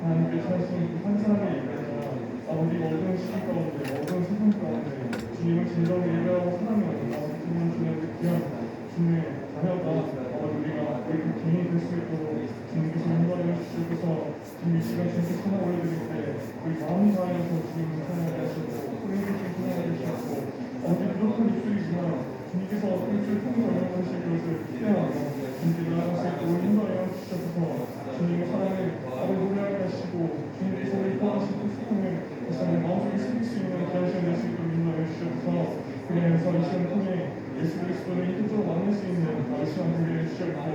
하나님께 사신 한 사람의 예배가 아버지가 어떤 시기 가운데 어떤 세상 가운데 주님을 진정으로 예배하고 사랑하는 아버지 주님의 귀한 주님의 자녀가 우리가 우리 개인이 될 수 있도록 주님께서 인도하여 주셔서 주님 이 시간 주님께 찬양 올려드릴 때 우리 마음 다하여서 주님을 찬양하게 하시고 소리를 찬양하게 하시고 아버지 부족한 입술이지만 주님께서 입술을 통해서 영원하실 것을 기대하며 주님께 나아가실 때 우리 인도하여 주셔서 주님의 사랑을 아버지 노래하게 하시고 주님께서 우리 포함하신 그 사랑을 다시 한번 마음속에 숨길 수 있는 귀한 시간 될 수 있도록 인도하여 주셔서 그래서 이 시간 통해 예수 그리스도를 인격적으로 만날 수 있는 시간 되게 해주셨고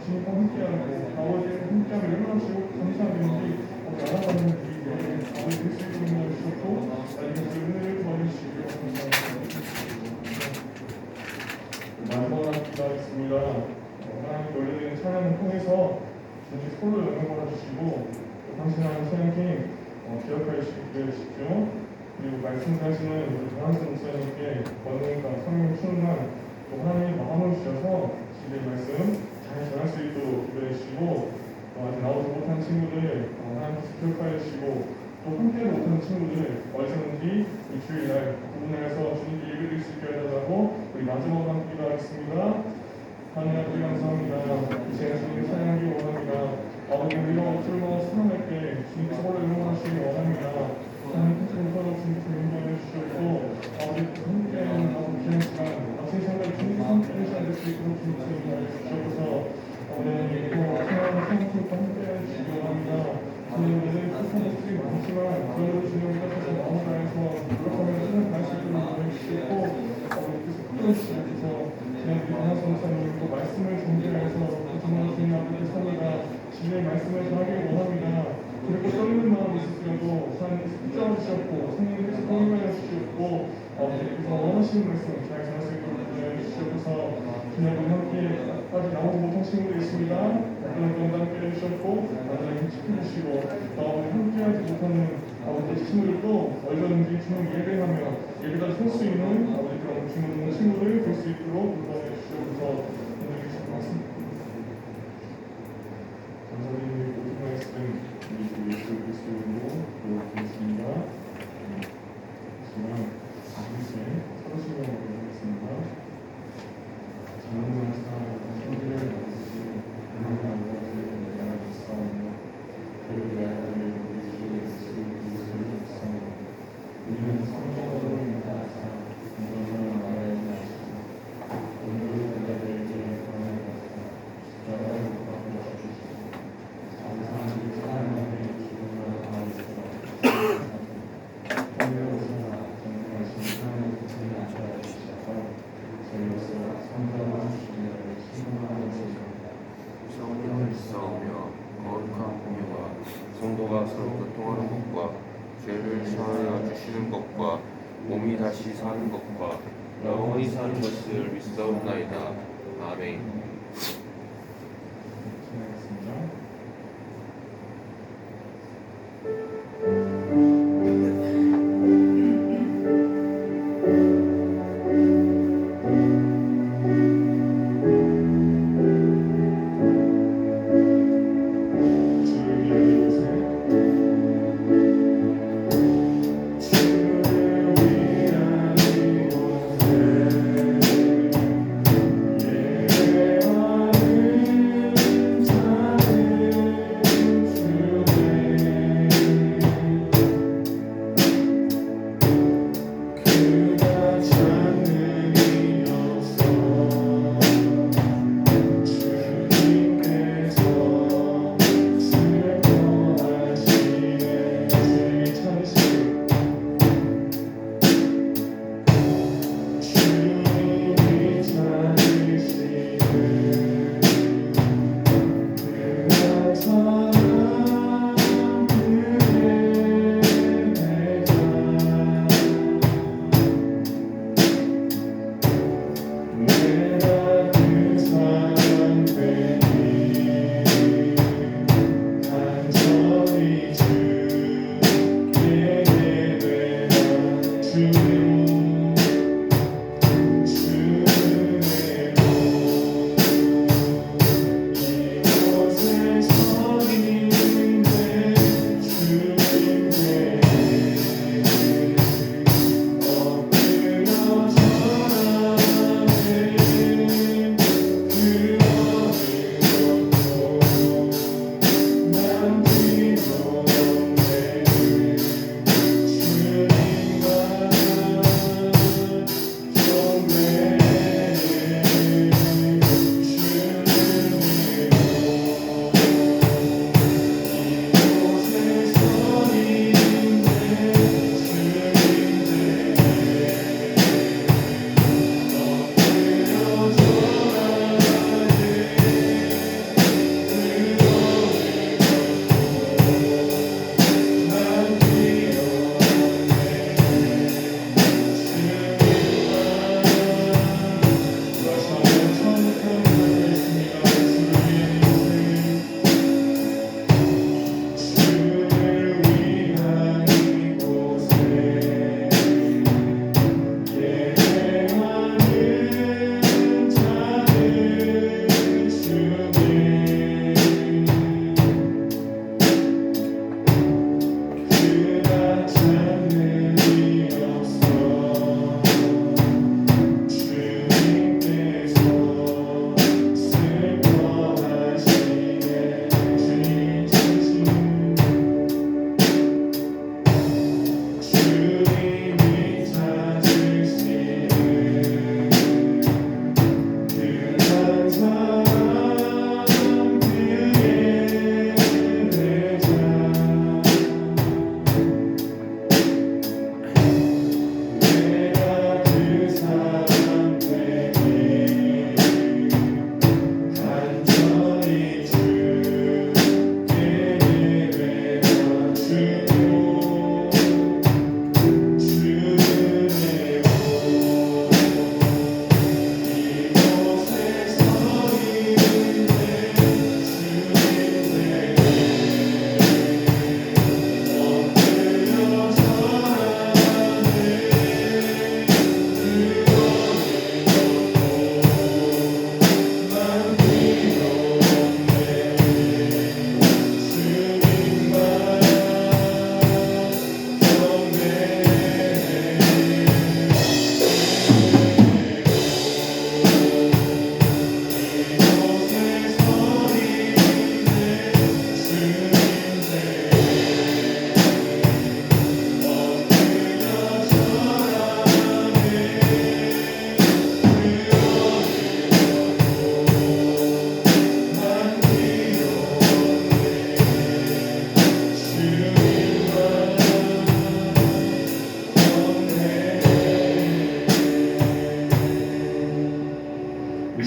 주님과 함께하고 아버지와 함께하면 얼마나 감사하는지 알아가는 우리에게 아버지 그리스도를 인도하여 주셨고 이것을 은혜를 도와주시기 감사합니다. 마지막으로 기도하겠습니다. 하나님 원래는 찬양을 통해서 주님 홀로 영광을 주시고 당신의 찬양팀 기억하여 주십시오. 그리고 말씀하시는 우리 강한선 목사님께 권능과 성령 충만 또 하나님의 마음을 주셔서 주님의 말씀 잘 전할 수 있도록 기도해 주시고 아직 나오지 못한 친구들 하나님께서 기억하여 주시고 또 함께 못하는 친구들 어디서든지 이 주일날 구분해서 주님께 예배드릴 수 있게 해달라고 우리 마지막으로 함께 기도하겠습니다. 하나님 아버지 감사합니다. 이 시간 주님의 찬양하기 원합니다. 아버지 우리가 억지로 사랑할 때 주님께서 홀로 영광하시기 원합니다. 하나님 끝으로 주님께서 인도하여 주셨고 아버지 함께하는 귀한 시간 아침 생각 주님께서 함께하는 시간 될 수 있도록 주님께서 인도하여 주셔서 오늘 또 찬양하는 성품과 함께하여 주시기 원합니다. 주님 오늘 뜻한 것들이 많지만 그래도 주님 우리가 다시 마음 다해서 노력하며 신을 다할 수 있도록 인도해 주시고 아버지께서 끌어주시면서 그냥 우리 강한선 목사님 또 말씀을 전개해서 정말 주님 앞에 섭니다. 주님의 말씀을 전하기 원합니다. 그리고 떨리는 마음이 있을지라도 하나님께서 붙잡아 주셨고 성령께서 공유하여 주셨고 아버지께서 원하시는 말씀 잘 전할 수 있도록 인도해 주셔서 그냥 우리 함께 아직 나오지 못한 친구도 있습니다. 그런 동안 함께 해주셨고 나중에 지켜주시고 우리 함께하지 못하는 아버지 친구들도 얼마든지 주님 예배하며 예배가 설 수 있는 아버지 그런 친구들 될 수 있도록 인도해 주셔서 오늘 주신 말씀 감사드리는 모든 말씀 우리 예수 그리스도로 기도드리겠습니다. 하지만 이제 서로신경 하겠습니다. 장로의 사랑과 성기를 받으시고 하나님의 아버지를 나아가셨사오며 그를 위하여 우리 주 예수 그리스도를 믿사오며 우리는 성령으로 인하여서 인간을 말하여 하시고 오늘의 그들에게 권한을 받고 십자가를 못 박아 주시고 감사하는 사랑하는 기쁨을 하옵소서. 성령으로서 정말 신앙을 붙이게 하시옵소서. 저희로서 성령을 주시기를 신뢰하옵소서. 성령을 쌓으며 거룩한 공유와 성도가 서로 교통하는 것과 죄를 사하여 주시는 것과 몸이 다시 사는 것과 영원히 사는 것을 믿사옵나이다. 아멘. 주를 위한 이곳에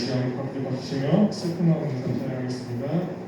잃지 않고 함께 봐주시며 슬픈 마음 감사하겠습니다.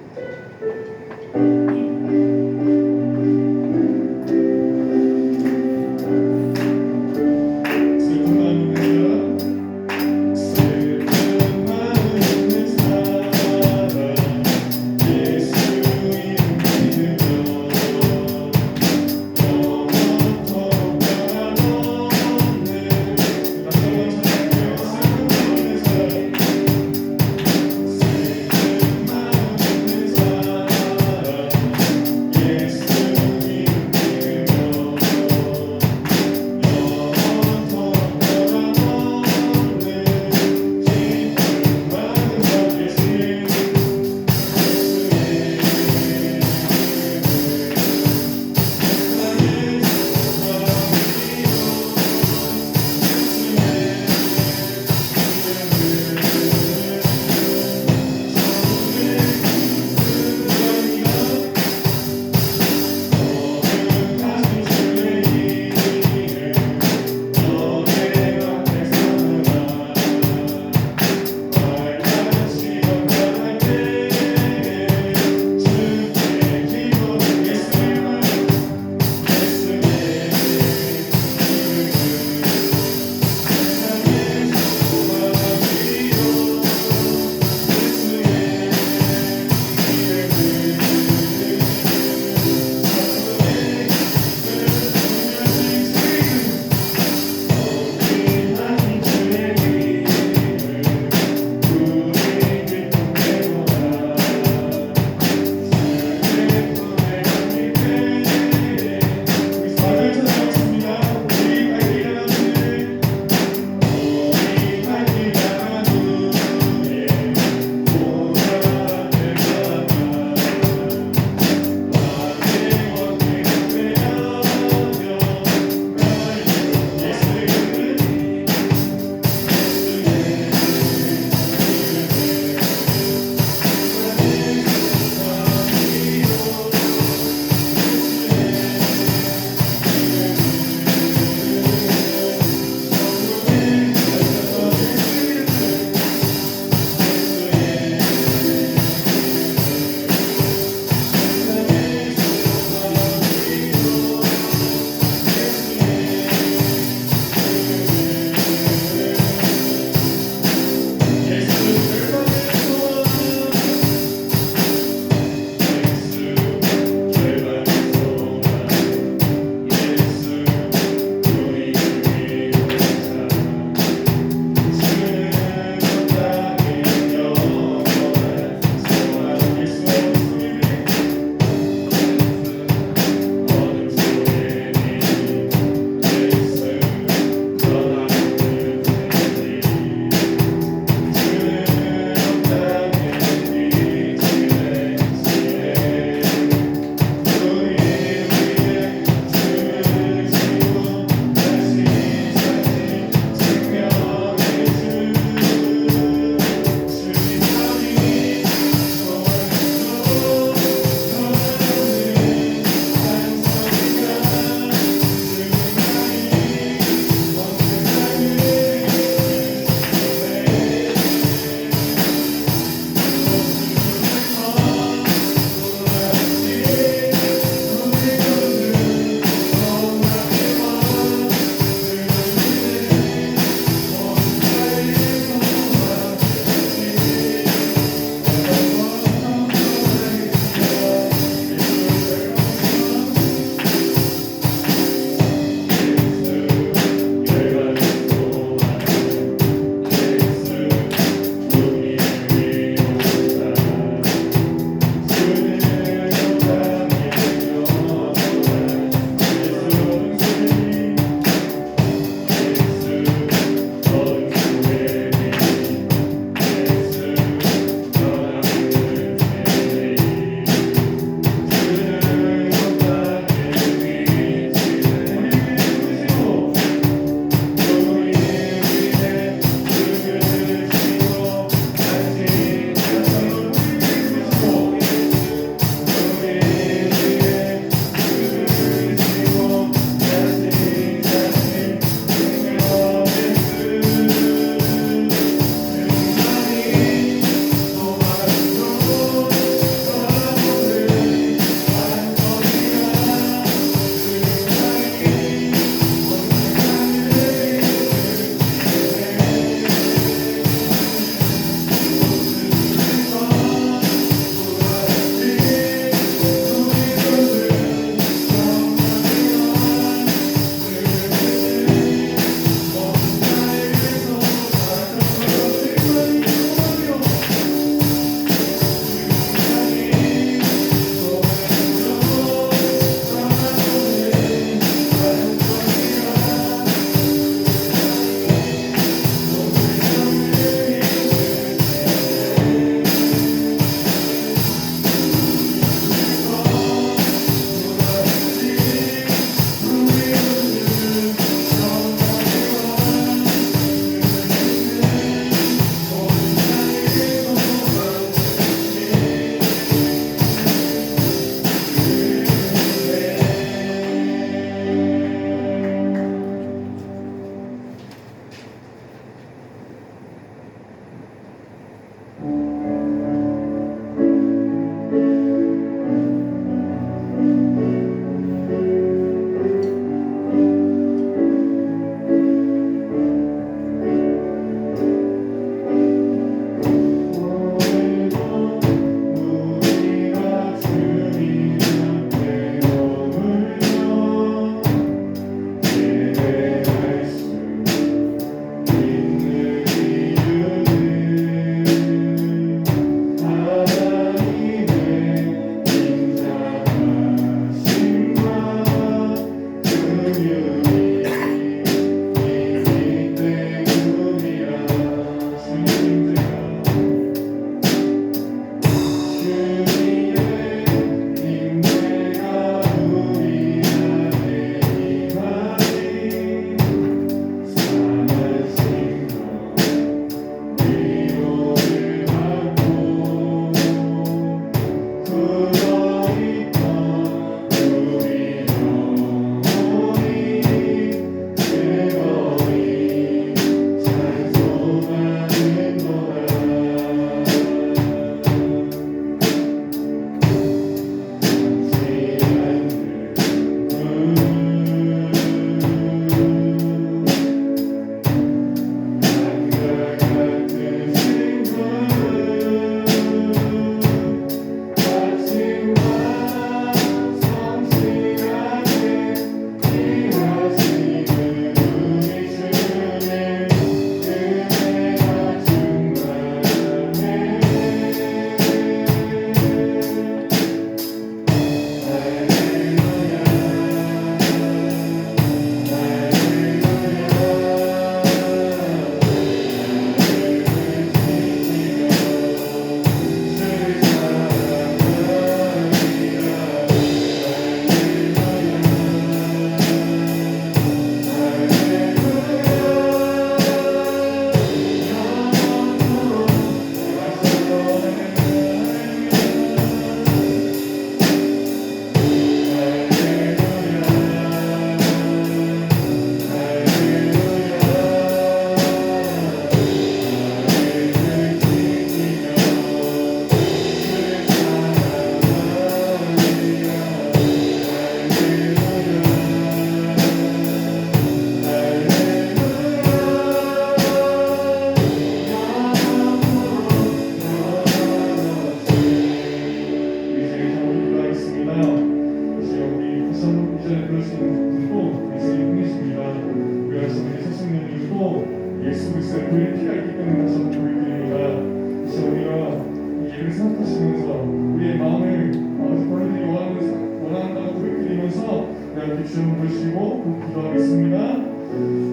함께 주여 부르시고 기도하겠습니다.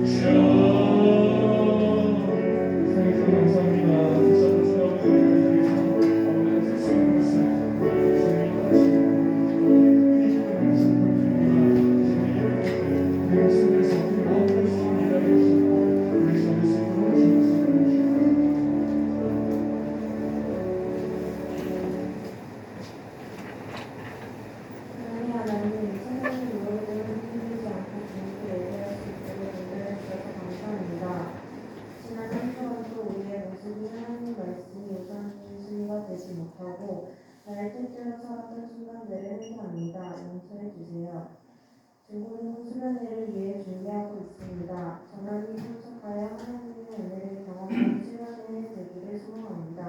주여 사랑해서 감사합니다. 다시 한번 주여 아버지의 수고한 것을 주님이 하시고 내 모습에서 그 마음을 쓰는 일을 하시고 우리 삶을 쓰도록 주옵소서. 하나님, 세상의 무엇을 흔들리지 않고 주님께 예배할 수 있도록 인도해 주셔서 감사합니다. 지난 한 주간도 우리의 모습이 하나님 말씀이 우선인 순위가 되지 못하고 나의 뜻대로 살았던 순간들을 회개합니다. 용서해 주세요. 중고등부 수련회를 위해 준비하고 있습니다. 전환이 참석하여 하나님의 은혜를 경험하는 수련회 되기를 소망합니다.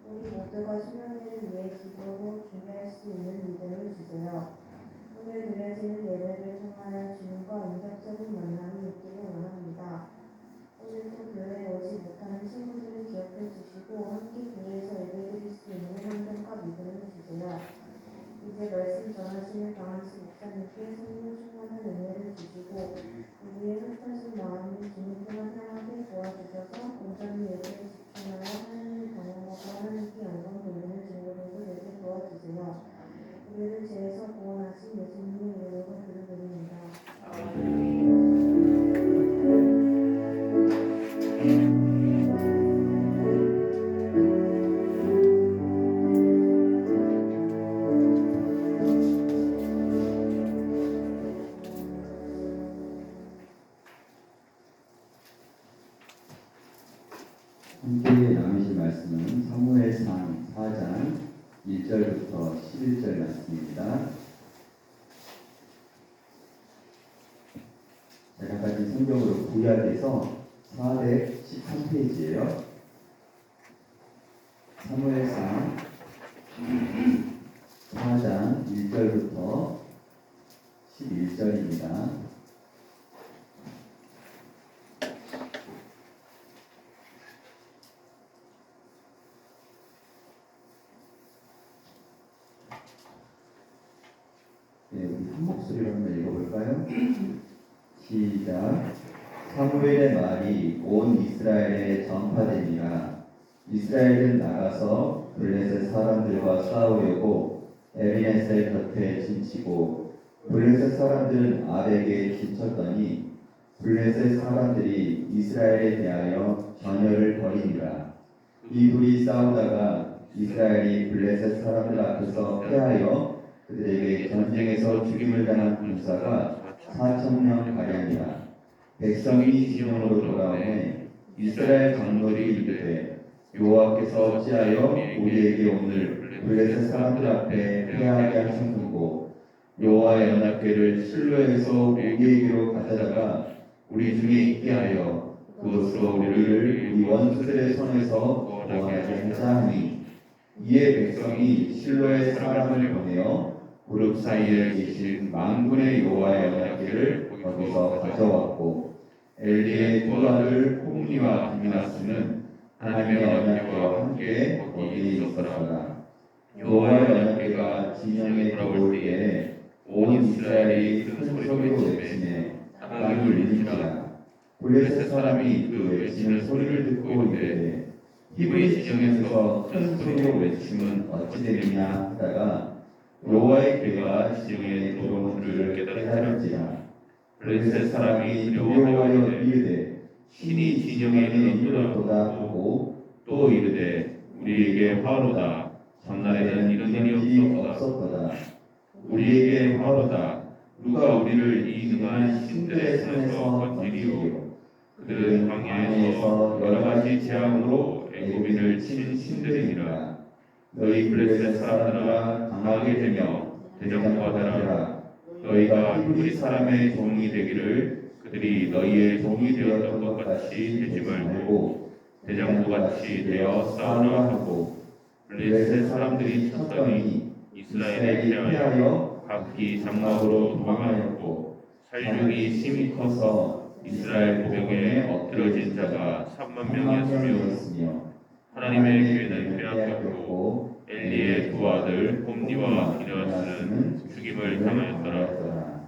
우리 모두가 수련회를 위해 기도로 준비할 수 있는 믿음을 주세요. 오늘 드려지는 예배를 통하여 주님과 인격적인 만남이 있기를 원합니다. 오늘도 교회에 오지 못하는 친구들을 기억해 주시고 함께 교회에서 예배드릴 수 있는 환경과 믿음을 주세요. 이제 말씀 전하시는 강한수 목사님께 성령 충만한 은혜를 주시고 우리의 흩어진 마음을 주님께만 향하게 도와주셔서 온전히 예배에 집중하여 하나님을 경험하고 하나님께 영광 돌리는 증거들도 되게 도와주세요. 우리를 죄에서 구원하신 예수님의 이름으로 기도드립니다. 함께 나누실 말씀은 사무엘상 4장 1절부터 11절 말씀입니다. 제가 가진 성경으로 구약에서 413페이지예요. 사무엘상 4장 1절부터 11절입니다. 네, 우리 한 목소리로 한번 읽어볼까요? 시작. 사무엘의 말이 온 이스라엘에 전파되니라. 이스라엘은 나가서 블레셋 사람들과 싸우려고 에비네셀 곁에 진치고 블레셋 사람들은 아벡에 진쳤더니 블레셋 사람들이 이스라엘에 대하여 전열을 벌이니라. 이 둘이 싸우다가 이스라엘이 블레셋 사람들 앞에서 패하여 그들에게 전쟁에서 죽임을 당한 군사가 4,000명 가량이라. 백성이 진영으로 돌아오매 이스라엘 장로들이 이르되 여호와께서 어찌하여 우리에게 오늘 블레셋 사람들 앞에 패하게 하셨는고 여호와의 언약궤를 실로에서 우리에게로 가져다가 우리 중에 있게 하여 그것으로 우리를 우리 원수들의 손에서 구원하게 하자 하니 이에 백성이 실로의 사람을 보내어 그룹 사이에 계신 만군의 여호와의 언약궤를 거기서 가져왔고 엘리의 두 아들 홈리와 비나스는 하나님의 언약궤와 함께 거기에 있었더라. 여호와의 언약궤가 진영에 들어올 때에 온 이스라엘이 큰 소리로 외치매 땅이 울린지라. 블레셋 사람이 그 외치는 소리를 듣고 이르되 히브리 진영에서 큰 소리로 외침은 어찌 되느냐 하다가 여호와의 궤가 진영에 들어온 줄을 깨달은지라. 블레셋 사람이 두려워하여 이르되 신이 진영에 있도다 하고 또 이르되 우리에게 화로다. 전날에는 이런 일이 없었도다. 우리에게 화로다. 누가 우리를 이 능한 신들의 손에서 건지리요. 그들은 광야에서 여러 가지 재앙으로 애굽인을 친 신들이니라. 너희 블레셋 사람들아 강하게 되며 대적과 하라. 너희가 히브리 사람의 종이 되기를 그들이 너희의 종이 되었던 것 같이 되지 말고 대장부 같이 되어 싸우라 하고 블레셋 사람들이 쳤더니 이스라엘이 패하여 각기 장막으로 도망하였고 살육이 심히 커서 이스라엘 보병에 엎드려진 자가 30,000명이었으며 하나님의 교회는 빼앗겼고 엘리의 두 아들 홈리와 비느하스는 죽임을 당하였더라.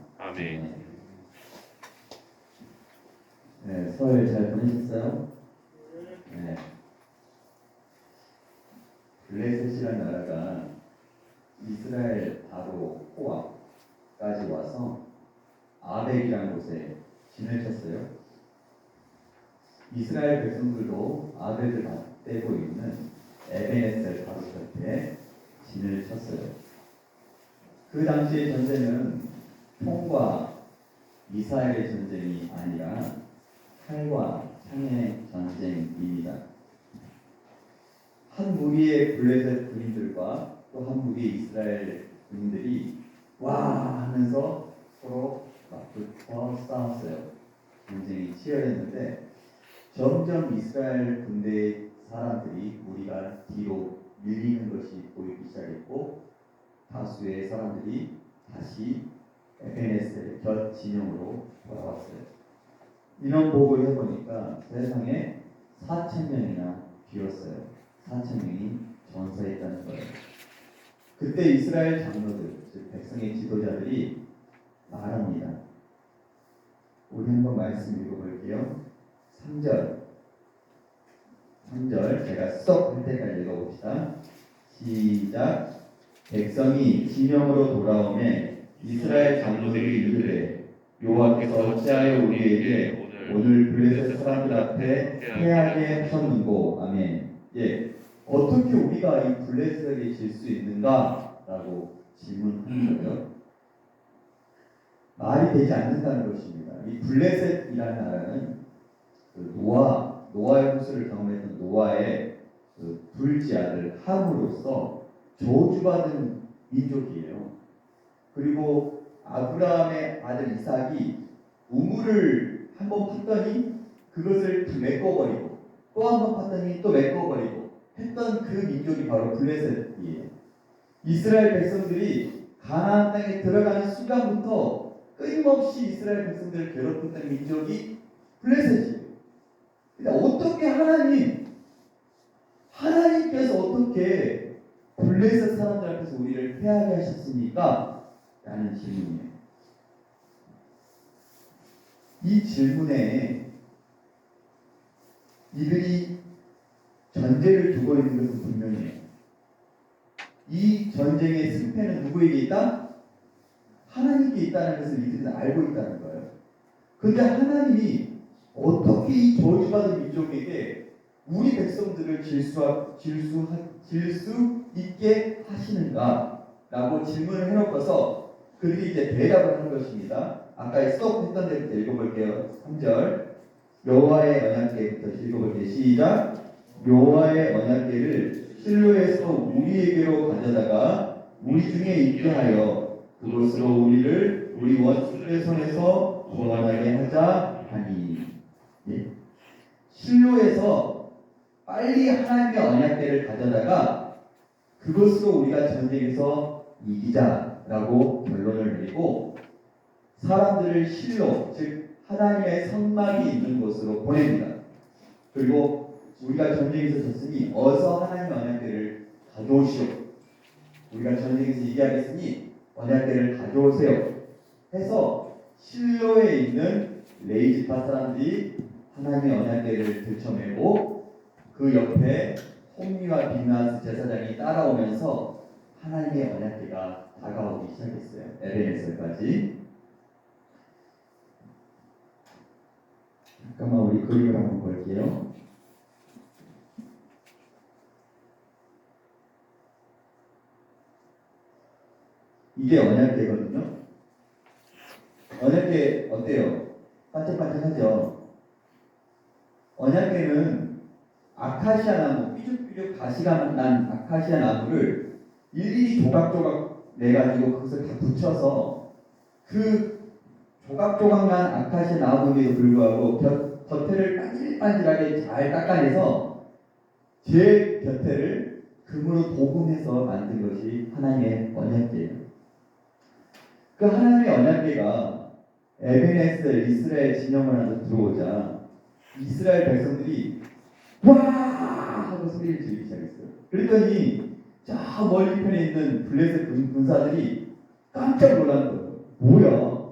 설 잘 보내셨어요? 네. 블레셋이라는 나라가 이스라엘 바로 호압까지 와서 아벡이라는 곳에 진을 쳤어요. 이스라엘 백성들도 아벡을 떼고 있는 에베네셀 바로 곁에 진을 쳤어요. 그 당시의 전쟁은 총과 미사일의 전쟁이 아니라 칼과 창의 전쟁입니다. 한 무리의 블레셋 군인들과 또 한 무리의 이스라엘 군인들이 와 하면서 서로 맞붙어 싸웠어요. 전쟁이 치열했는데 점점 이스라엘 군대의 사람들이 무리가 뒤로 밀리는 것이 보이기 시작했고 다수의 사람들이 다시 에베네셀 곁 진영으로 돌아왔어요. 인원복을 해보니까 세상에 4,000명이나 비었어요. 4,000명이 전사했다는 거예요. 그때 이스라엘 장로들, 즉 백성의 지도자들이 말합니다. 우리 한번 말씀 읽어볼게요. 3절 제가 쏙 할 때까지 읽어봅시다. 시작. 백성이 진영으로 돌아오매 이스라엘 장로들이 이르되 여호와께서 어찌하여 우리에게 오늘 블레셋 사람들 앞에 패하게 하셨는고. 아멘. 예, 어떻게 우리가 이 블레셋에게 질 수 있는가? 라고 질문하는 거예요. 말이 되지 않는다는 것입니다. 이 블레셋이라는 나라는 그 노아의 홍수를 경험했던 노아의 그 둘째 아들 함으로써 저주받은 민족이에요. 그리고 아브라함의 아들 이삭이 우물을 한번 팠더니 그것을 메꿔버리고 또 한번 팠더니 또 메꿔버리고 했던 그 민족이 바로 블레셋이에요. 이스라엘 백성들이 가나안 땅에 들어가는 순간부터 끊임없이 이스라엘 백성들을 괴롭혔던 민족이 블레셋이에요. 근데 어떻게 하나님께서 어떻게 블레셋 사람들 앞에서 우리를 패하게 하셨습니까? 라는 질문이에요. 이 질문에 이들이 전제를 두고 있는 것은 분명해요. 이 전쟁의 승패는 누구에게 있다? 하나님께 있다는 것을 이들은 알고 있다는 거예요. 그런데 하나님이 어떻게 이 저주받은 민족에게 우리 백성들을 질 수 있게 하시는가? 라고 질문을 해놓고서 그들이 이제 대답을 하는 것입니다. 아까 수업 했던 데부터 읽어볼게요. 3절 여호와의 언약궤부터 읽어볼게요. 시작. 여호와의 언약궤를 실로에서 우리에게로 가져다가 우리 중에 있게 하여 그것으로 우리를 우리 원수의 손에서 구원하게 하자 하니. 예. 실로에서 빨리 하나님의 언약궤를 가져다가 그것으로 우리가 전쟁에서 이기자라고 결론을 내리고 사람들을 실로, 즉 하나님의 성막이 있는 곳으로 보냅니다. 그리고 우리가 전쟁에서 졌으니 어서 하나님의 언약궤를 가져오시오. 우리가 전쟁에서 이기하겠으니 언약궤를 가져오세요. 해서 실로에 있는 레이지파 사람들이 하나님의 언약궤를 들쳐매고 그 옆에 홈리와 비나스 제사장이 따라오면서 하나님의 언약궤가 다가오기 시작했어요. 에베네셀까지. 잠깐만 우리 그림을 한번 볼게요. 이게 언약궤거든요. 언약궤 어때요? 반짝반짝하죠? 언약궤는 아카시아 나무, 삐죽삐죽 가시가 난 아카시아 나무를 일일이 조각조각 내가지고 그것을 다 붙여서 그 조각조각 난 아카시아 나무에도 불구하고 겉에를 반질반질하게 잘 닦아내서 제 곁에를 금으로 도금해서 만든 것이 하나님의 언약궤예요. 그 하나님의 언약궤가 에베네셀 이스라엘 진영을 하나 들어오자 이스라엘 백성들이 와 하고 소리를 지르기 시작했어요. 그랬더니 저 멀리 편에 있는 블레셋 군사들이 깜짝 놀란 거예요. 뭐야?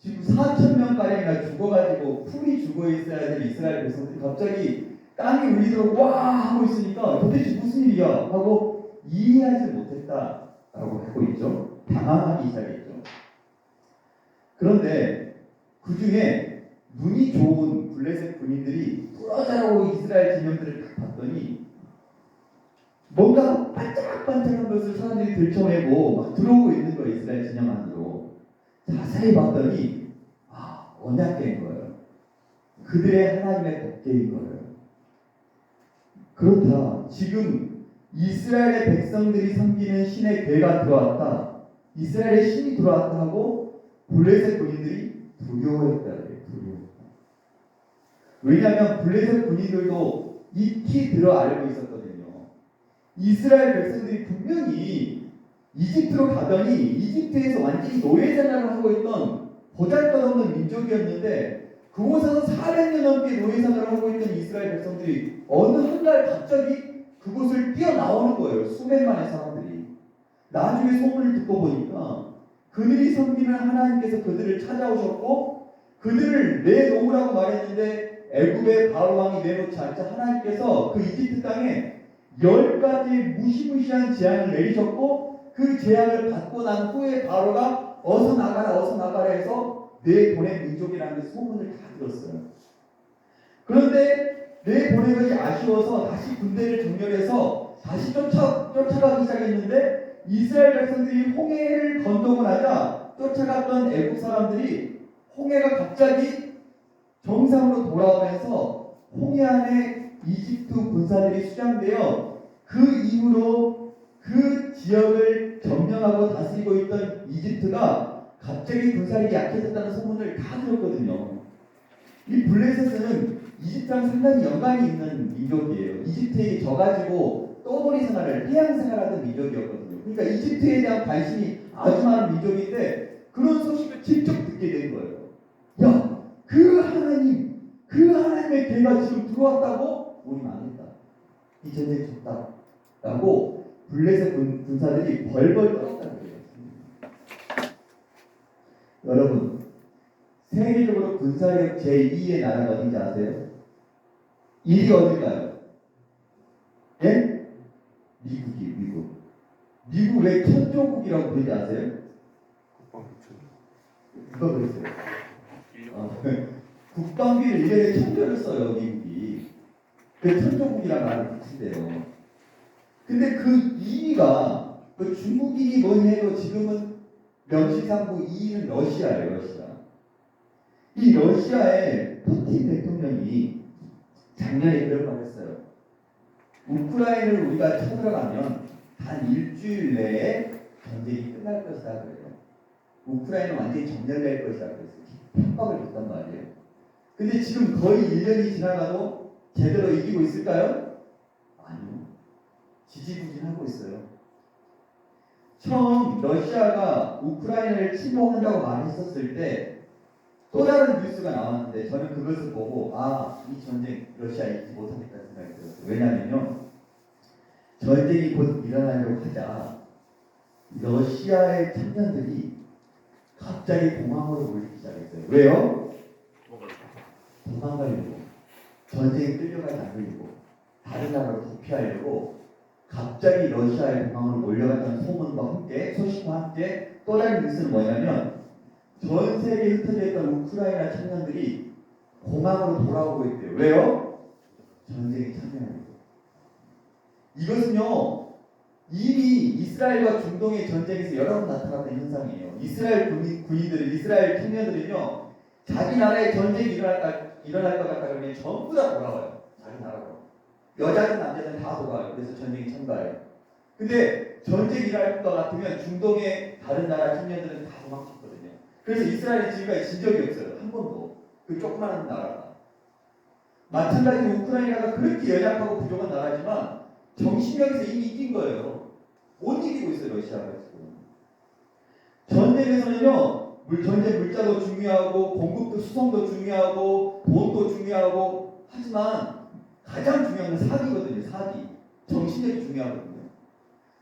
지금 4천 명가량이나 죽어가지고 풀이 죽어 있어야 될 이스라엘 백성들이 갑자기 땅이 울리도록 와 하고 있으니까 도대체 무슨 일이야 하고 이해하지 못했다라고 하고 있죠. 당황하기 시작했죠. 그런데 그 중에 눈이 좋은 블레셋 군인들이 뚫어져라고 이스라엘 진영들을 딱 봤더니 뭔가 반짝반짝한 것을 사람들이 들춰내고 막 들어오고 있는 거예요. 이스라엘 진영 안으로. 자세히 봤더니 언약궤인 거예요. 그들의 하나님의 법궤인 거예요. 그렇다. 지금 이스라엘의 백성들이 섬기는 신의 궤가 들어왔다. 이스라엘의 신이 들어왔다 하고 블레셋 군인들이 두려워했다. 왜냐하면 블레셋 군인들도 익히 들어 알고 있었거든요. 이스라엘 백성들이 분명히 이집트로 가더니 이집트에서 완전히 노예 생활을 하고 있던 보잘것없는 민족이었는데 그곳에서 400년 넘게 노예 생활을 하고 있던 이스라엘 백성들이 어느 한날 갑자기 그곳을 뛰어나오는 거예요. 수백만의 사람들이. 나중에 소문을 듣고 보니까 그들이 섬기는 하나님께서 그들을 찾아오셨고 그들을 내놓으라고 말했는데 애굽의 바로 왕이 내놓지 않자 하나님께서 그 이집트 땅에 10가지 무시무시한 재앙을 내리셨고 그 재앙을 받고 난 후에 바로가 어서 나가라 해서 내보낸 민족이라는 소문을 다 들었어요. 그런데 내보낸 것이 아쉬워서 다시 군대를 정렬해서 다시 쫓아가기 시작했는데 이스라엘 백성들이 홍해를 건너고 나자 쫓아갔던 애국 사람들이 홍해가 갑자기 정상으로 돌아오면서 홍해 안에 이집트 군사들이 수장되어 그 이후로 그 지역을 점령하고 다스리고 있던 이집트가 갑자기 군사력이 약해졌다는 소문을 다 들었거든요. 이 블레셋은 이집트랑 상당히 연관이 있는 민족이에요. 이집트에 져가지고 떠돌이 생활을 해양 생활하던 민족이었거든요. 그러니까 이집트에 대한 관심이 아주 많은 민족인데 그런 소식을 직접 듣게 된 거예요. 야, 그 하나님의 궤가 지금 들어왔다고? 우리 망했다. 이 전쟁 졌다. 라고 블레셋 군사들이 벌벌 떨었다는 거예요. 여러분, 세계적으로 군사력 제2의 나라가 어딘지 아세요? 1위 어딜까요? 예? 미국. 미국 왜 천조국이라고 부르지 아세요? 누가 그랬어요? 국방비를 1년에 1,000조를 써요, 미국이. 그 천조국이라는 말을 붙인대요. 근데 그 2위가, 그 중국인이 뭐니 해도 지금은 명실상부 2위는 러시아예요, 러시아. 이 러시아의 푸틴 대통령이 작년에 그런 말 했어요. 우크라이나를 우리가 쳐들어가면 단 일주일 내에 전쟁이 끝날 것이다 그래요. 우크라이나 완전히 점령될 것이다 그래서 협박을 줬단 말이에요. 근데 지금 거의 1년이 지나가도 제대로 이기고 있을까요? 아니요. 지지부진하고 있어요. 처음 러시아가 우크라이나를 침공한다고 말했었을 때 또 다른 뉴스가 나왔는데 저는 그것을 보고 이 전쟁 러시아 이기지 못하겠다는 생각이 들었어요. 왜냐면요. 전쟁이 곧 일어나려고 하자 러시아의 청년들이 갑자기 공항으로 몰리기 시작했어요. 왜요? 도망가려고. 전쟁에 끌려가지 않으려고. 다른 나라로 도피하려고 갑자기 러시아의 공항으로 몰려갔다는 소문과 함께 소식과 함께 또 다른 뉴스는 뭐냐면 전 세계에 흩어져 있던 우크라이나 청년들이 공항으로 돌아오고 있대요. 왜요? 전쟁에 참여하려고. 이것은요 이미 이스라엘과 중동의 전쟁에서 여러 번 나타났던 현상이에요. 이스라엘 군인들, 이스라엘 청년들은요 자기 나라에 전쟁이 일어날 것 같다 그러면 전부 다 돌아와요. 자기 나라로. 여자든 남자든 다 돌아와요. 그래서 전쟁에 참가해요. 근데 전쟁이 일어날 것 같으면 중동의 다른 나라 청년들은 다 도망쳤거든요. 그래서 이스라엘이 지금까지 진 적이 없어요. 한 번도. 그 조그마한 나라가. 마찬가지로 우크라이나가 그렇게 연약하고 부족한 나라지만 정신력에서 이미 이긴 거예요. 못 이기고 있어요. 러시아가 지금. 전쟁에서는요. 전쟁 물자도 중요하고 공급도 수송도 중요하고 돈도 중요하고 하지만 가장 중요한 건 사기거든요. 사기. 정신력이 중요하거든요.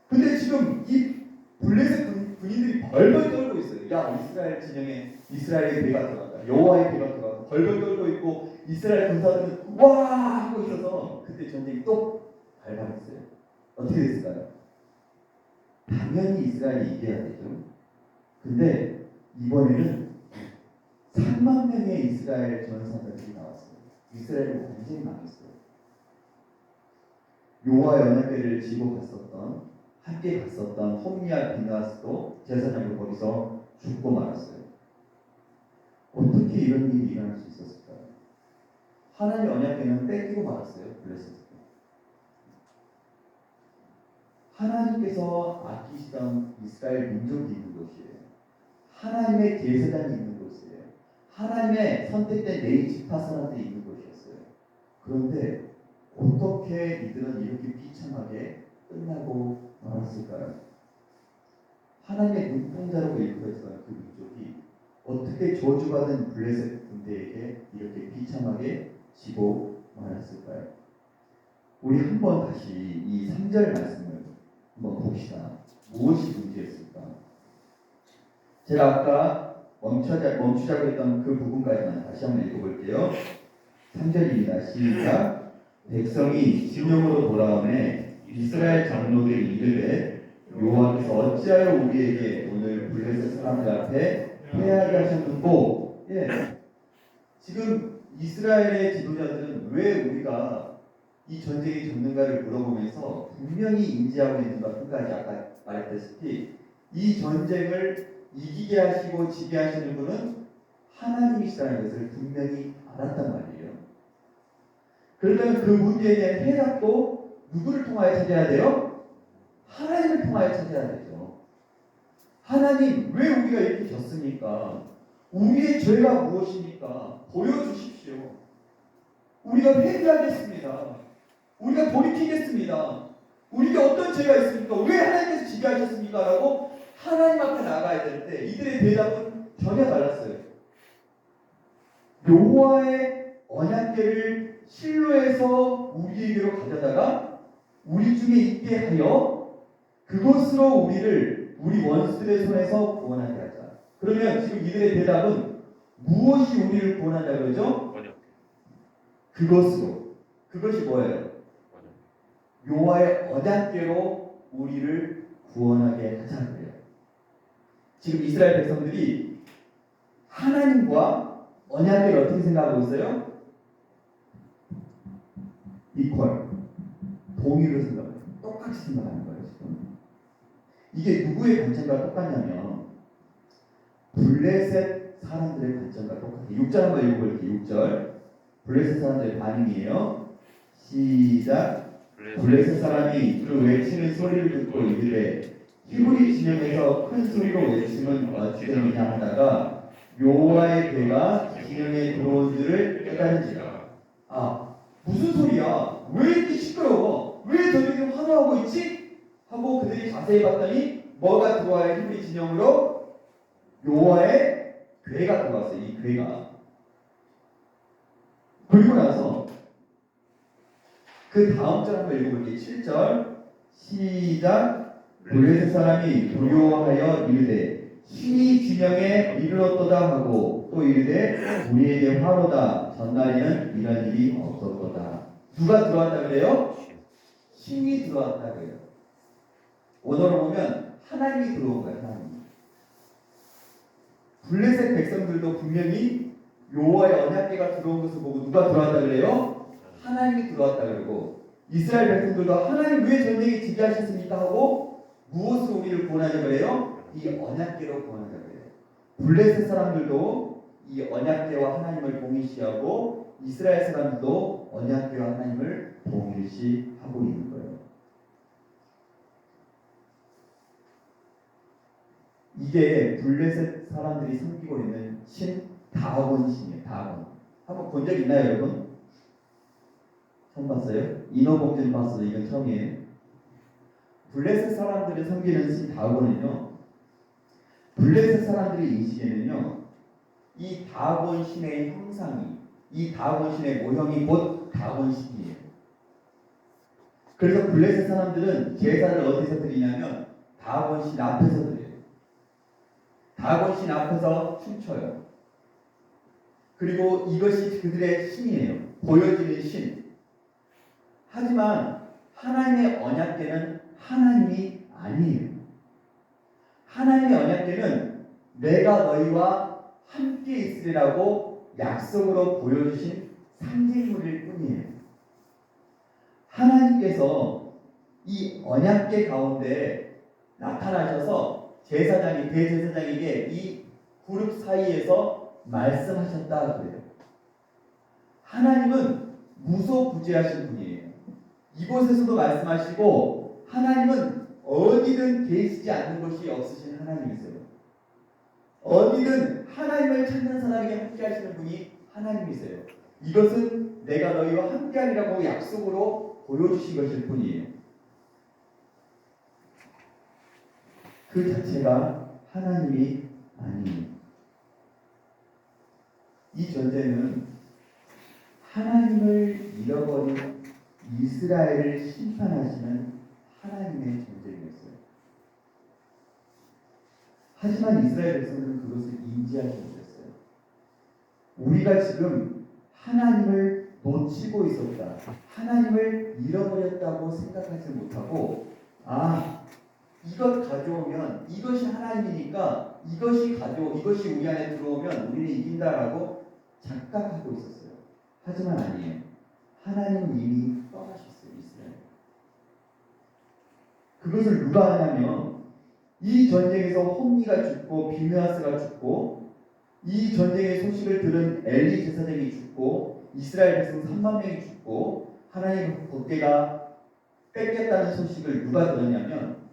근데 지금 이 블레셋 군인들이 벌벌 떨고 있어요. 야, 이스라엘 진영에 이스라엘의 배가 들어갔다. 여호와의 배가 들어갔다. 벌벌 떨고 있고 이스라엘 군사들은 와 하고 있어서 그때 전쟁이 또 발발했어요. 어떻게 됐을까요? 당연히 이스라엘이 이겨야 되죠. 근데 이번에는 3만 명의 이스라엘 전사들이 나왔어요. 이스라엘이 완전히 망했어요. 여호와의 언약궤를 지고 갔었던 함께 갔었던 홈리와 비나스도 제사장으로 거기서 죽고 말았어요. 어떻게 이런 일이 일어날 수 있었을까요? 하나님의 언약궤는 뺏기고 말았어요. 블레셋. 하나님께서 아끼시던 이스라엘 민족이 있는 곳이에요. 하나님의 제사장이 있는 곳이에요. 하나님의 선택된 네 지파 사람들이 있는 곳이었어요. 그런데 어떻게 이들은 이렇게 비참하게 끝나고 말았을까요? 하나님의 눈동자로 일컬었던 그 민족이 어떻게 저주받은 블레셋 군대에게 이렇게 비참하게 지고 말았을까요? 우리 한번 다시 이 3절 말씀을 한번 봅시다. 무엇이 문제였을까? 제가 아까 멈추자고 했던 그 부분까지만 다시 한번 읽어볼게요. 3절입니다. 시작. 백성이 진영으로 돌아오매 이스라엘 장로들이 이르되 여호와께서 어찌하여 우리에게 오늘 블레셋 사람들 앞에 패하게 하셨는고? 예. 지금 이스라엘의 지도자들은 왜 우리가 이 전쟁이 졌는가를 물어보면서 분명히 인지하고 있는 것 한 가지, 아까 말했다시피 이 전쟁을 이기게 하시고 지게 하시는 분은 하나님이시라는 것을 분명히 알았단 말이에요. 그러면 그 문제에 대한 해답도 누구를 통하여 찾아야 돼요? 하나님을 통하여 찾아야 되죠. 하나님, 왜 우리가 이렇게 졌습니까? 우리의 죄가 무엇입니까? 보여주십시오. 우리가 회개하겠습니다. 우리가 돌이키겠습니다. 우리가 어떤 죄가 있습니까? 왜 하나님께서 지게 하셨습니까? 라고 하나님 앞에 나가야 되는데 이들의 대답은 전혀 달랐어요. 여호와의 언약궤를 실로에서 우리에게로 가져다가 우리 중에 있게 하여 그것으로 우리 원수들의 손에서 구원하게 하자. 그러면 지금 이들의 대답은 무엇이 우리를 구원한다 그러죠? 그것으로. 그것이 뭐예요? 여호와의 언약궤로 우리를 구원하게 하자 그래요. 지금 이스라엘 백성들이 하나님과 언약궤를 어떻게 생각하고 있어요? 이퀄, 동의로 생각해요. 똑같이 생각하는 거예요. 지금 이게 누구의 관점과 똑같냐면 블레셋 사람들의 관점과 똑같아요. 6절 한번 읽어볼게요. 6절 블레셋 사람들의 반응이에요. 시작. 블레셋 사람이 그 외치는 소리를 듣고 이르되 히브리 진영에서 큰 소리로 외치면 어찌되느냐 하다가 여호와의 배가 진영에 들어온 줄을 깨달은지라. 아, 무슨 소리야? 왜 이렇게 시끄러워? 왜 저들이 환호하고 있지? 하고 그들이 자세히 봤더니 뭐가 들어와요? 히브리 진영으로 여호와의 괴가 들어왔어요. 이 괴가. 그리고 나서 그 다음 절 한번 읽어볼게요. 7절 시작. 블레셋 사람이 두려워하여 이르되 힘이 진영에 이르렀도다 하고 또 이르되 우리에게 화로다. 전날에는 이런 일이 없었도다. 누가 들어왔다 그래요? 힘이 들어왔다 그래요. 원어로 보면 하나님이 들어온 거예요. 하나님. 블레셋 백성들도 분명히 여호와의 언약궤가 들어온 것을 보고 누가 들어왔다 그래요? 하나님이 들어왔다 그러고 이스라엘 백성들도 하나님 왜 전쟁에 지게 하셨습니까? 하고 무엇으로 우리를 구원하자 그래요? 이 언약궤로 구원하자 그래요. 블레셋 사람들도 이 언약궤와 하나님을 동일시하고 이스라엘 사람들도 언약궤와 하나님을 동일시하고 있는 거예요. 이게 블레셋 사람들이 섬기고 있는 신 다곤 신이에요. 다곤. 한번 본 적 있나요, 여러분? 처음 봤어요? 인어공주는 봤어요. 이건 처음이에요. 블레셋 사람들이 섬기는 신 다곤은요, 블레셋 사람들의 인식에는요, 이 다곤 신의 형상이, 이 다곤 신의 모형이 곧 다곤 신이에요. 그래서 블레셋 사람들은 제사를 어디서 드리냐면 다곤 신 앞에서 드려요. 다곤신 앞에서 춤춰요. 그리고 이것이 그들의 신이에요. 보여지는 신. 하지만 하나님의 언약궤는 하나님이 아니에요. 하나님의 언약궤는 내가 너희와 함께 있으리라고 약속으로 보여주신 상징물일 뿐이에요. 하나님께서 이 언약궤 가운데 나타나셔서 대제사장에게 이 그룹 사이에서 말씀하셨다 그래요. 하나님은 무소부재하신 분이에요. 이곳에서도 말씀하시고 하나님은 어디든 계시지 않는 곳이 없으신 하나님이세요. 어디든 하나님을 찾는 사람에게 함께 하시는 분이 하나님이세요. 이것은 내가 너희와 함께하리라고 약속으로 보여주신 것일 뿐이에요. 그 자체가 하나님이 아니에요. 이 전쟁은 하나님을 잃어버린 이스라엘을 심판하시는 하나님의 전쟁이었어요. 하지만 이스라엘 백성들은 그것을 인지하지 못했어요. 우리가 지금 하나님을 놓치고 있었다, 하나님을 잃어버렸다고 생각하지 못하고, 이것 가져오면 이것이 하나님이니까 이것이 우리 안에 들어오면 우리는 이긴다라고 착각하고 있었어요. 하지만 아니에요. 하나님은 이미 떠나셨어요. 이스라엘. 그것을 누가 하냐면 이 전쟁에서 홈리가 죽고 비느하스가 죽고, 이 전쟁의 소식을 들은 엘리 제사장이 죽고, 이스라엘 백성 3만 명이 죽고, 하나님의 법궤가 뺏겼다는 소식을 누가 들었냐면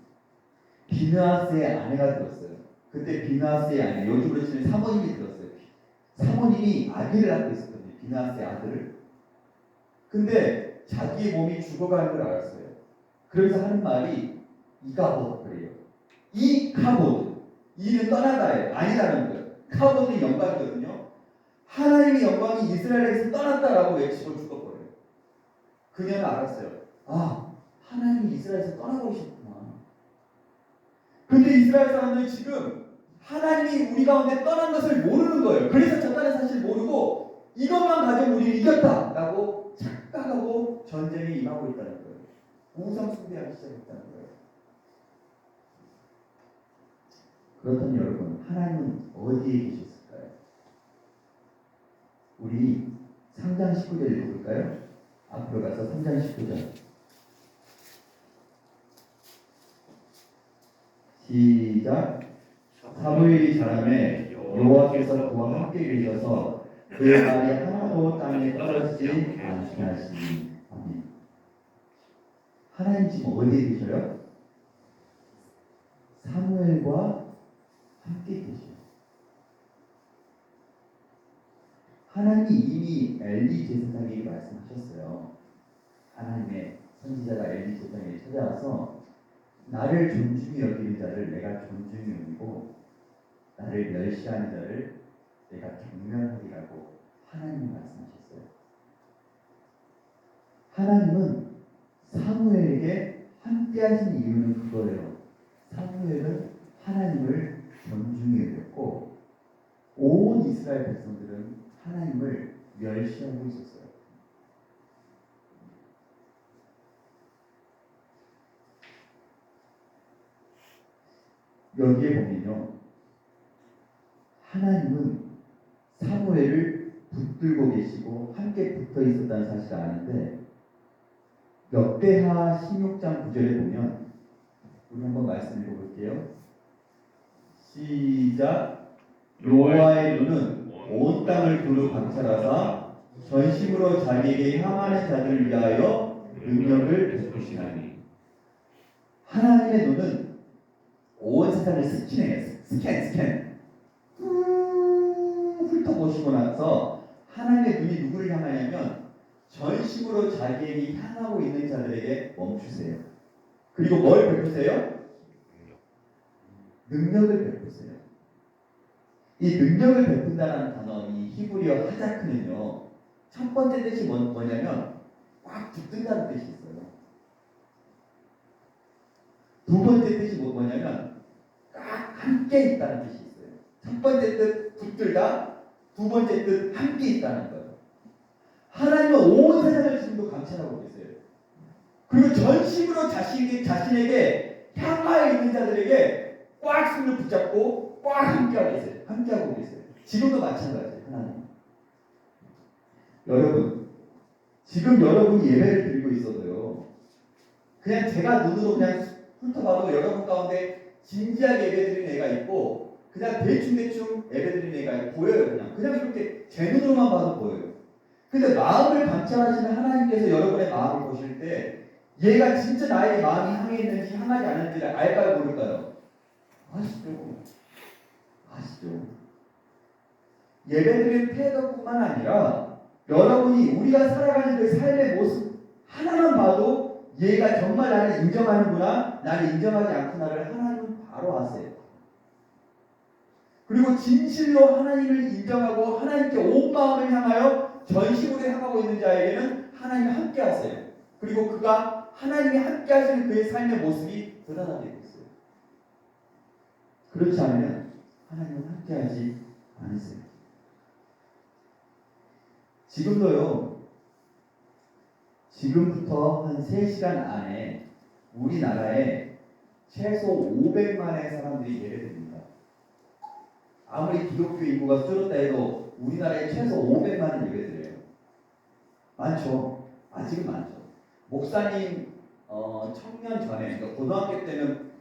비느하스의 아내가 들었어요. 그때 비느하스의 아내, 요즘으로 치면 사모님이 들었어요. 사모님이 아기를 낳고 있었거든요. 비느하스의 아들을. 근데 자기의 몸이 죽어가는 걸 알았어요. 그래서 하는 말이 이가봇 그래요. 이 카봇, 이는 떠나다예요. 아니라는 거예요. 카봇은 영광이거든요. 하나님의 영광이 이스라엘에서 떠났다라고 외치고 죽어버려요. 그녀는 알았어요. 하나님이 이스라엘에서 떠나버리셨구나. 근데 이스라엘 사람들이 지금 하나님이 우리 가운데 떠난 것을 모르는 거예요. 그래서 졌다는 사실을 모르고 이것만 가지고 우리는 이겼다라고 착각하고 전쟁에 임하고 있다는 거예요. 우상 숭배하기 시작했다는 거예요. 그렇다면 여러분, 하나님은 어디에 계셨을까요? 우리 3장 19절 읽어볼까요? 앞으로 가서 3장 19절 시작. 사무엘이 자라매 여호와께서 그와 함께 계셔서 그의 말이 하나도 땅에 떨어지지 않게 하시니. 아멘. 하나님 지금 어디에 계셔요? 사무엘과 함께 계셔요. 하나님이 이미 엘리 제사장에게 말씀하셨어요. 하나님의 선지자가 엘리 제사장에게 찾아와서 나를 존중히 여기는 자를 내가 존중히 여기고 나를 멸시하는 자를 내가 경멸하리라고 하나님이 말씀하셨어요. 하나님은 사무엘에게 함께 하신 이유는 그거예요. 사무엘은 하나님을 존중히 여겼고 온 이스라엘 백성들은 하나님을 멸시하고 있었어요. 여기에 보면요, 하나님은 사무엘을 붙들고 계시고 함께 붙어 있었다는 사실을 아는데, 역대하 16장 9절에 보면 우리 한번 말씀 읽어볼게요. 시작. 여호와의 눈은 온 땅을 두루 관찰하사 전심으로 자기에게 향하는 자들을 위하여 능력을 베푸시나니. 하나님의 눈은 온 세상을 스캔해요. 스캔. 훑어보시고 나서 하나님의 눈이 누구를 향하냐면 전심으로 자기에게 향하고 있는 자들에게 멈추세요. 그리고 뭘 베푸세요? 능력을 베푸세요. 이 능력을 베푼다는 단어, 이 히브리어 하자크는요, 첫 번째 뜻이 뭐냐면 꽉 붙든다는 뜻이 있어요. 두 번째 뜻이 뭐냐면 꽉 함께 있다는 뜻이 있어요. 첫 번째 뜻 붙들다, 두 번째 뜻 함께 있다는 거예요. 하나님은 온 세상을 지금도 감찰하고 계세요. 그리고 전심으로 자신에게 향하여 있는 자들에게 꽉 손을 붙잡고 꽉 함께하고 계세요. 함께하고 계세요. 지금도 마찬가지예요. 하나님. 여러분, 지금 여러분이 예배를 드리고 있어도요. 그냥 제가 눈으로 그냥 훑어봐도 여러분 가운데 진지하게 예배드리는 애가 있고 그냥 대충대충 예배드리는 애가 보여요. 그냥 이렇게 제 눈으로만 봐도 보여요. 근데 마음을 감찰하시는 하나님께서 여러분의 마음을 보실 때 얘가 진짜 나에게 마음이 향해 있는지 향하지 않는지를 알까요 모를까요? 아시죠? 예배드리는 태도뿐만 아니라 여러분이 우리가 살아가는 그 삶의 모습 하나만 봐도 얘가 정말 나를 인정하는구나, 나를 인정하지 않구나를 하나님은 바로 아세요. 그리고 진실로 하나님을 인정하고 하나님께 온 마음을 향하여 전심으로 향하고 있는 자에게는 하나님이 함께 하세요. 그리고 그가 하나님이 함께 하시는 그의 삶의 모습이 드러나게 됐어요. 그렇지 않으면 하나님은 함께 하지 않으세요. 지금도요. 지금부터 한 3시간 안에 우리나라에 최소 500만의 사람들이 예배드립니다. 아무리 기독교 인구가 줄었다 해도 우리나라에 최소 500만은 예배드려요. 많죠. 아직은 많죠. 목사님 청년 전에 그러니까 고등학교 때는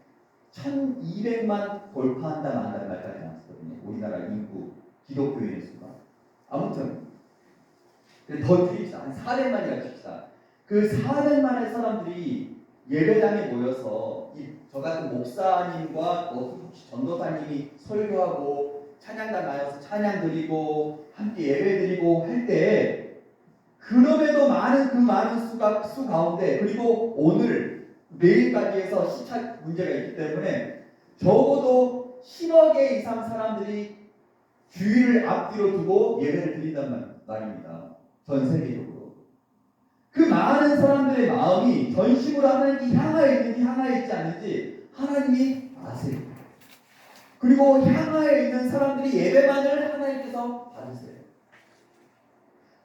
1200만 돌파한다 만다는 말까지 나왔거든요. 우리나라 인구 기독교인의 수가. 아무튼 더 줄입시다. 한 400만이라 칩시다. 그 400만의 사람들이 예배당에 모여서 저 같은 목사님과 전도사님이 설교하고 찬양단 나와서 찬양 드리고 함께 예배 드리고 할 때 그럼에도 그 많은 수 가운데 그리고 오늘 내일까지 해서 시차 문제가 있기 때문에 적어도 10억 개 이상 사람들이 주일을 앞뒤로 두고 예배를 드린단 말입니다. 전 세계적으로. 그 많은 사람들의 마음이 전심으로 하나님께 향하여 있는지 향하여 있지 않는지 하나님이 아세요. 그리고 향하여 있는 사람들이 예배만을 하나님께서 받으세요.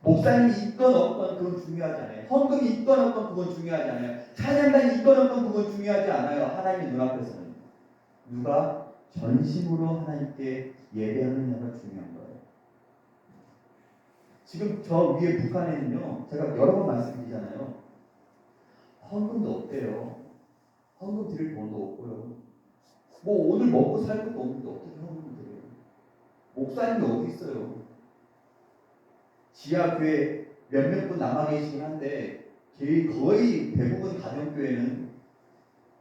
목사님이 있건 없건 그건 중요하지 않아요. 헌금이 있건 없건 그건 중요하지 않아요. 찬양단이 있건 없건 그건 중요하지 않아요. 하나님의 눈앞에서는. 누가 전심으로 하나님께 예배하느냐가 중요한 거예요. 지금 저 위에 북한에는요. 제가 여러 번 말씀드리잖아요. 헌금도 없대요. 헌금 드릴 돈도 없고요. 뭐 오늘 먹고 살 것도 없는데 어떻게 헌금을 드려요? 목사님이 어디 있어요? 지하교회 몇몇 분 남아 계시긴 한데 거의 대부분 가정교회는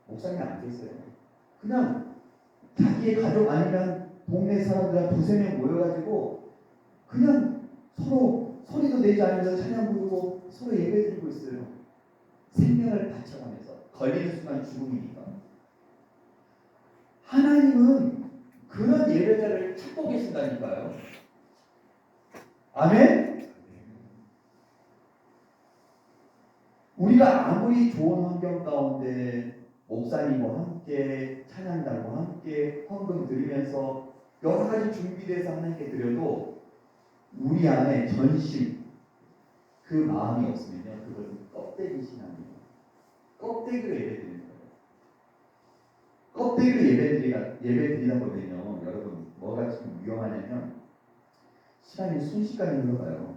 목사님이 안 계세요. 그냥 자기의 가족 아니면 동네 사람들 두세 명 모여가지고 그냥 서로 소리도 내지 않으면서 찬양 부르고 서로 예배드리고 있어요. 생명을 바쳐가면서 걸리는 순간 죽음이니까. 하나님은 그런 예배자를 찾고 계신다니까요. 아멘? 우리가 아무리 좋은 환경 가운데 목사님과 함께 찬양단과 함께 헌금 드리면서 여러 가지 준비돼서 하나님께 드려도 우리 안에 전심 그 마음이 없으면요 그것은 껍데기 신앙이에요. 껍데기로 예배드리는 거예요. 껍데기로 예배드리다 보면요 여러분 뭐가 지금 위험하냐면 시간이 순식간에 흘러가요.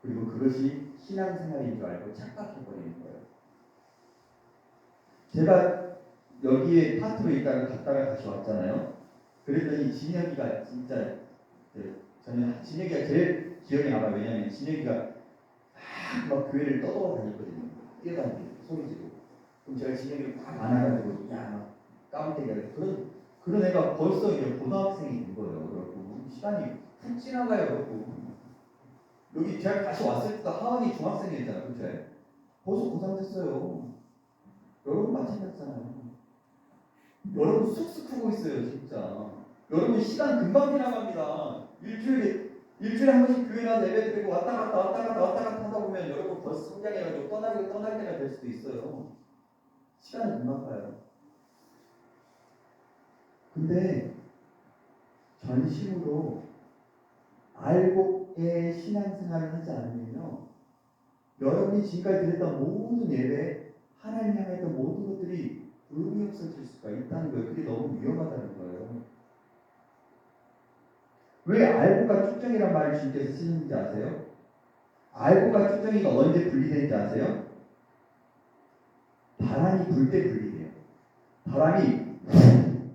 그리고 그것이 신앙생활인 줄 알고 착각해버리는 거예요. 제가 여기에 파트로 있다가 갔다가 다시 왔잖아요. 그랬더니 진혁이가 진짜 저는 진혁이가 제일 기억에 남아요. 왜냐하면 진혁이가 막 교회를 떠돌아다녔거든요. 뛰어다니고 소리 지르고. 그럼 제가 진혁이를 막 안아가지고 막 까불때기가 그런 애가 벌써 이제 고등학생이 된 거예요. 그래갖고 시간이 훅 지나가요. 그래갖고 여기 제가 다시 왔을 때도 하은이 중학생이었잖아요. 그쵸? 벌써 고3 됐어요. 여러분 마찬가지잖아요. 여러분 쑥쑥 크고 있어요. 진짜. 여러분 시간 금방 지나갑니다. 일주일에 한 번씩 교회 나서 예배 드리고 왔다 갔다 하다 보면 여러분 벌써 성장해가지고 떠날 때가 될 수도 있어요. 시간은 금방 가요. 근데 전심으로 알곡의 신앙생활을 하지 않으면요, 여러분이 지금까지 드렸던 모든 예배, 하나님 향해 했던 모든 것들이 의미 없어질 수가 있다는 거예요. 그게 너무 위험하다는 거예요. 왜 알곡과 축정이란 말을 주님께서 쓰시는지 아세요? 알곡과 축정이가 언제 분리되는지 아세요? 바람이 불 때 분리돼요. 바람이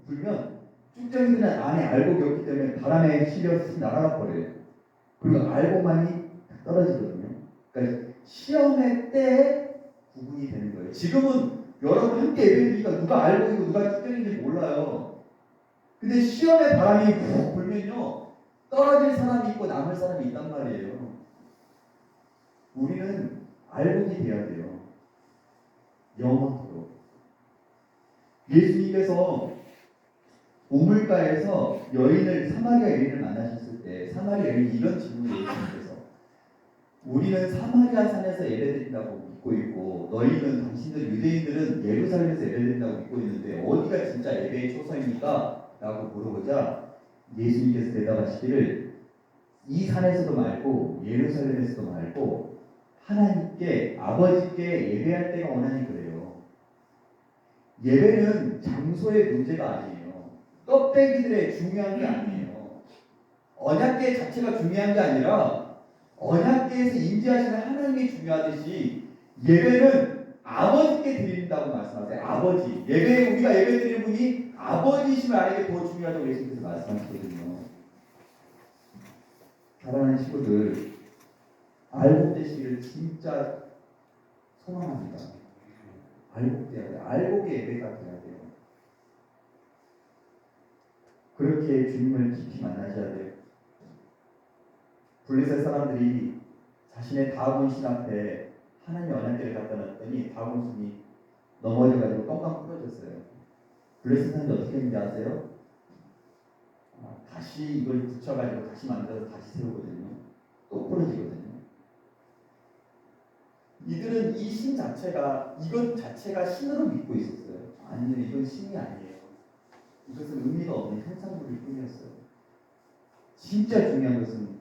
불면 축정이들은 안에 알곡이 없기 때문에 바람에 실려서 날아가 버려요. 그리고 알곡만이 떨어지거든요. 그러니까 시험의 때에 구분이 되는 거예요. 지금은 여러분 함께 예배드리니까 누가 알곡이고 누가 축정인지 몰라요. 근데 시험의 바람이 훅 불면요, 떨어질 사람이 있고 남을 사람이 있단 말이에요. 우리는 알곡이 돼야 돼요. 영원토록. 예수님께서 우물가에서 사마리아 여인을 만나셨을 때 사마리아 여인이 이런 질문을 예수님께서, 우리는 사마리아 산에서 예배드린다고 믿고 있고 너희는 당신들 유대인들은 예루살렘에서 예배드린다고 믿고 있는데 어디가 진짜 예배의 초서입니까? 라고 물어보자 예수님께서 대답하시기를, 이 산에서도 말고 예루살렘에서도 말고 하나님께 아버지께 예배할 때가 오나니 그래요. 예배는 장소의 문제가 아니에요. 껍데기들의 중요한 게 아니에요. 언약궤 자체가 중요한 게 아니라 언약궤에서 임재하시는 하나님이 중요하듯이 예배는 아버지께 드린다고 말씀하세요. 아버지. 우리가 예배 드리는 분이 아버지이심을 아는 게 더 중요하다고 예수님께서 말씀하시거든요. 사랑하는 친구들, 알곡되시기를 진짜 소망합니다. 알곡돼야 돼요. 알곡의 예배가 돼야 돼요. 그렇게 주님을 깊이 만나셔야 돼요. 블레셋 사람들이 자신의 다곤신 앞에 하나님의 언약궤를 갖다 놨더니 다곤신이 넘어져가지고 뻥뻥 부러졌어요. 블레셋 사람들이 어떻게 했는지 아세요? 다시 이걸 붙여가지고 다시 만들어서 다시 세우거든요. 또 부러지거든요. 이들은 이 신 자체가, 이것 자체가 신으로 믿고 있었어요. 아니요, 이건 신이 아니에요. 이것은 의미가 없는 형상물일 뿐이었어요. 진짜 중요한 것은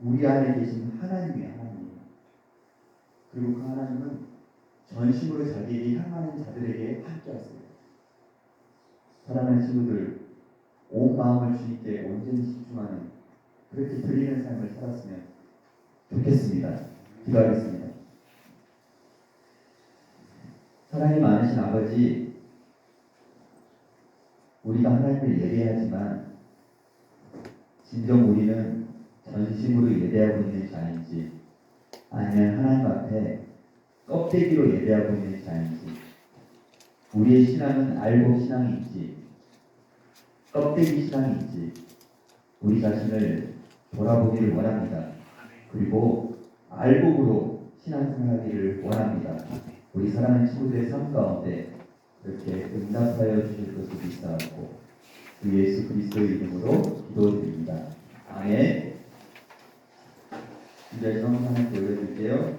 우리 안에 계신 하나님이에요. 하나님. 그리고 그 하나님은 전심으로 자기에게 향하는 자들에게 함께 하세요. 사랑하는 친구들, 온 마음을 주님께 온전히 집중하는, 그렇게 드리는 삶을 살았으면 좋겠습니다. 기도하겠습니다. 사랑이 많으신 아버지, 우리가 하나님을 예배하지만 진정 우리는 전심으로 예배하고 있는 자인지 아니면 하나님 앞에 껍데기로 예배하고 있는 자인지, 우리의 신앙은 알곡 신앙인지 껍데기 신앙인지 우리 자신을 돌아보기를 원합니다. 그리고 알곡으로 신앙생활하기를 원합니다. 우리 사랑하는 친구들의 삶 가운데 이렇게 응답하여 주실 것을 믿사옵고 주 예수 그리스도의 이름으로 기도드립니다. 아멘. 이제 성경 하나 보여드릴게요.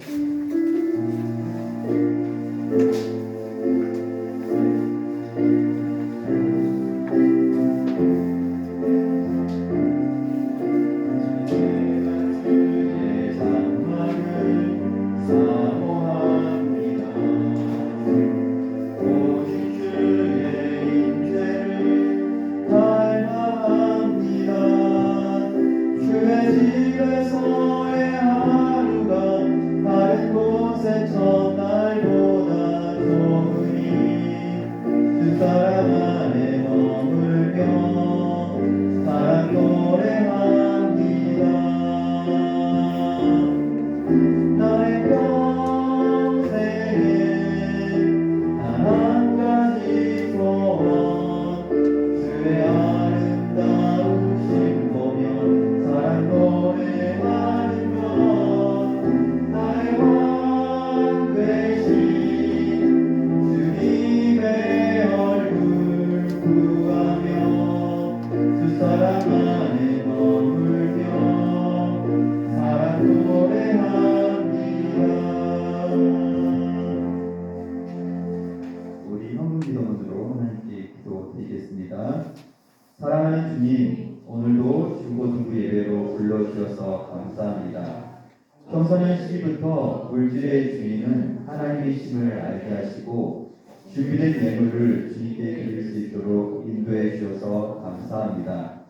사랑하는 주님, 오늘도 중고등부 예배로 불러주셔서 감사합니다. 청소년 시기부터 물질의 주인은 하나님이심을 알게 하시고 준비된 예물을 주님께 드릴 수 있도록 인도해 주셔서 감사합니다.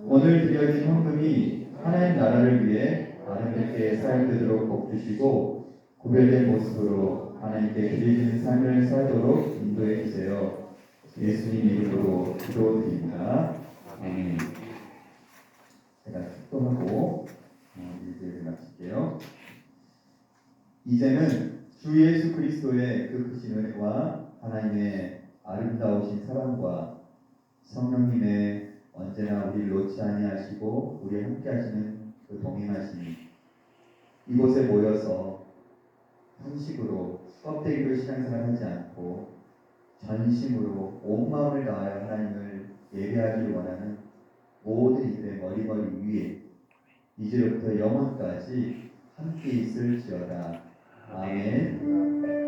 오늘 드려진 헌금이 하나님 나라를 위해 아름답게 사용되도록 복 주시고 구별된 모습으로 하나님께 드리는 삶을 살도록 인도해 주세요. 예수님 이름으로 기도드립니다. 아멘. 제가 축도하고 일제를 마칠게요. 이제는 주 예수 그리스도의 그 크신 은혜와 하나님의 아름다우신 사랑과 성령님의 언제나 우리를 놓지 아니하시고 우리 함께 하시는 그 동행하심이 이곳에 모여서 형식으로 껍데기로 신앙생활하지 않고 전심으로 온 마음을 다하여 하나님을 예배하기를 원하는 모든 이들의 머리머리 위에 이제로부터 영원까지 함께 있을지어다. 아멘.